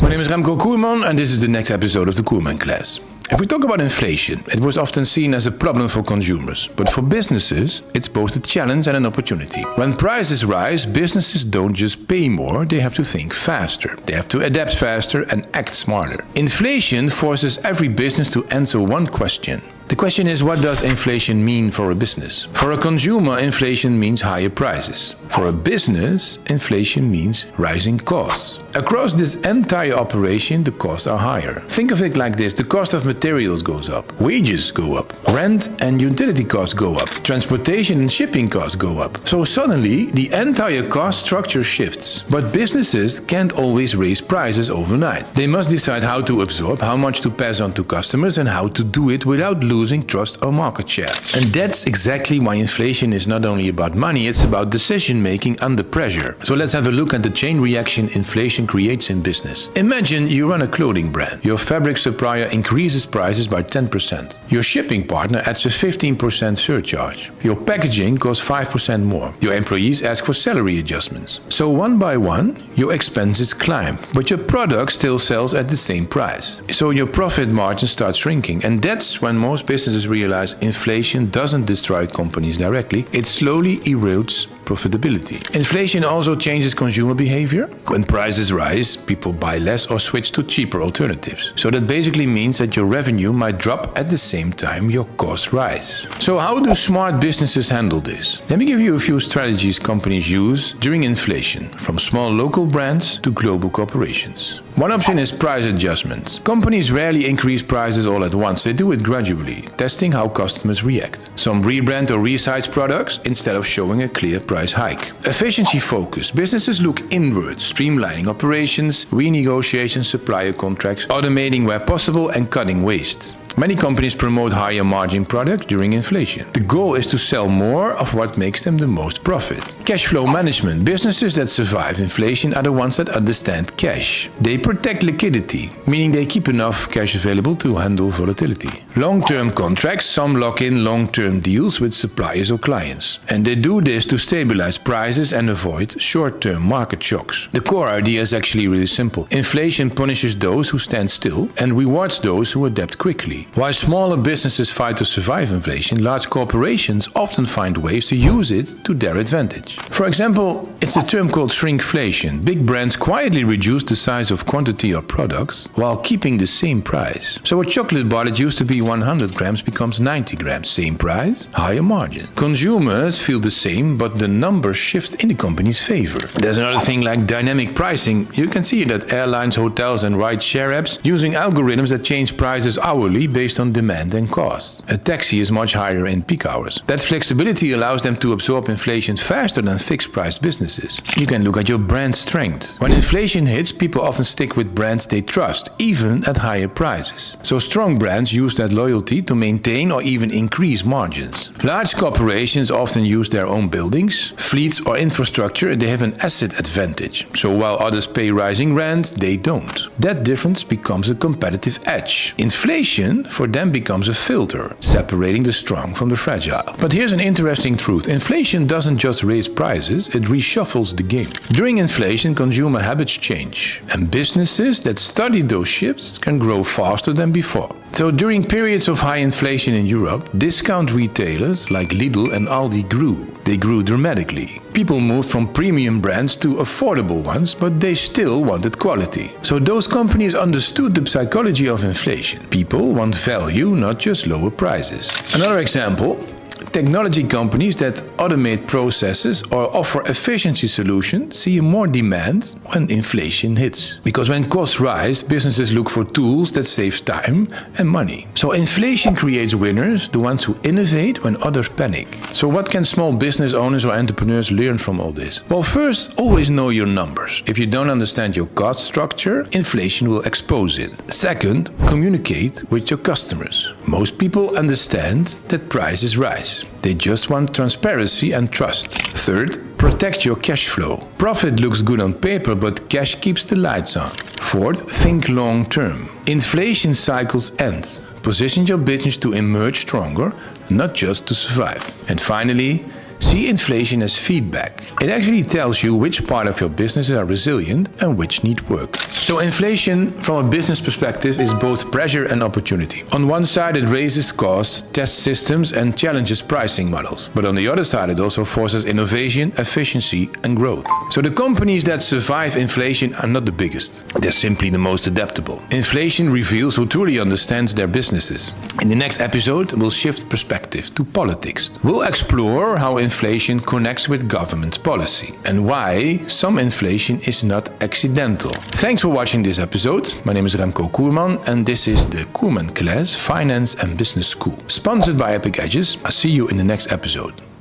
My name is Remco Coerman and this is the next episode of the Coerman class. If we talk about inflation, it was often seen as a problem for consumers, but for businesses, it's both a challenge and an opportunity. When prices rise, businesses don't just pay more, they have to think faster. They have to adapt faster and act smarter. Inflation forces every business to answer one question. The question is, what does inflation mean for a business? For a consumer, inflation means higher prices. For a business, inflation means rising costs. Across this entire operation, the costs are higher. Think of it like this: the cost of materials goes up, wages go up, rent and utility costs go up, transportation and shipping costs go up. So suddenly, the entire cost structure shifts. But businesses can't always raise prices overnight. They must decide how to absorb, how much to pass on to customers, and how to do it without losing trust or market share. And that's exactly why inflation is not only about money, it's about decision-making under pressure. So let's have a look at the chain reaction inflation creates in business. Imagine you run a clothing brand. Your fabric supplier increases prices by 10%. Your shipping partner adds a 15% surcharge. Your packaging costs 5% more. Your employees ask for salary adjustments. So one by one, your expenses climb, but your product still sells at the same price. So your profit margin starts shrinking, and that's when most businesses realize inflation doesn't destroy companies directly, it slowly erodes profitability. Inflation also changes consumer behavior. When prices rise, people buy less or switch to cheaper alternatives. So that basically means that your revenue might drop at the same time your costs rise. So how do smart businesses handle this? Let me give you a few strategies companies use during inflation, from small local brands to global corporations. One option is price adjustment. Companies rarely increase prices all at once, they do it gradually, testing how customers react. Some rebrand or resize products instead of showing a clear price hike. Efficiency focus. Businesses look inwards, streamlining operations, renegotiating supplier contracts, automating where possible, and cutting waste. Many companies promote higher margin products during inflation. The goal is to sell more of what makes them the most profit. Cash flow management. Businesses that survive inflation are the ones that understand cash. They protect liquidity, meaning they keep enough cash available to handle volatility. Long-term contracts. Some lock in long-term deals with suppliers or clients. And they do this to stabilize prices and avoid short-term market shocks. The core idea is actually really simple. Inflation punishes those who stand still and rewards those who adapt quickly. While smaller businesses fight to survive inflation, large corporations often find ways to use it to their advantage. For example, it's a term called shrinkflation. Big brands quietly reduce the size of quantity of products while keeping the same price. So a chocolate bar that used to be 100 grams becomes 90 grams. Same price, higher margin. Consumers feel the same, but the numbers shift in the company's favor. There's another thing like dynamic pricing. You can see that airlines, hotels and ride-share apps using algorithms that change prices hourly based on demand and cost. A taxi is much higher in peak hours. That flexibility allows them to absorb inflation faster than fixed-price businesses. You can look at your brand strength. When inflation hits, people often stick with brands they trust, even at higher prices. So strong brands use that loyalty to maintain or even increase margins. Large corporations often use their own buildings, fleets or infrastructure. They have an asset advantage. So while others pay rising rent, they don't. That difference becomes a competitive edge. Inflation for them becomes a filter, separating the strong from the fragile. But here's an interesting truth. Inflation doesn't just raise prices, it reshuffles the game. During inflation, consumer habits change, and businesses that study those shifts can grow faster than before. So during periods of high inflation in Europe, discount retailers like Lidl and Aldi grew. They grew dramatically. People moved from premium brands to affordable ones, but they still wanted quality. So those companies understood the psychology of inflation. People want value, not just lower prices. Another example, technology companies that automate processes or offer efficiency solutions see more demand when inflation hits. Because when costs rise, businesses look for tools that save time and money. So inflation creates winners, the ones who innovate when others panic. So what can small business owners or entrepreneurs learn from all this? Well, first, always know your numbers. If you don't understand your cost structure, inflation will expose it. Second, communicate with your customers. Most people understand that prices rise. They just want transparency and trust. Third, protect your cash flow. Profit looks good on paper, but cash keeps the lights on. Fourth, think long term. Inflation cycles end. Position your business to emerge stronger, not just to survive. And finally, See inflation as feedback. It actually tells you which part of your businesses are resilient and which need work. So inflation, from a business perspective, is both pressure and opportunity. On one side, it raises costs, tests systems, and challenges pricing models. But on the other side, it also forces innovation, efficiency, and growth. So the companies that survive inflation are not the biggest. They're simply the most adaptable. Inflation reveals who truly understands their businesses. In the next episode, we'll shift perspective to politics. We'll explore how inflation connects with government policy and why some inflation is not accidental. Thanks for watching this episode. My name is Remco Coerman and this is the Coerman Class Finance and Business School, sponsored by Epic Edges. I'll see you in the next episode.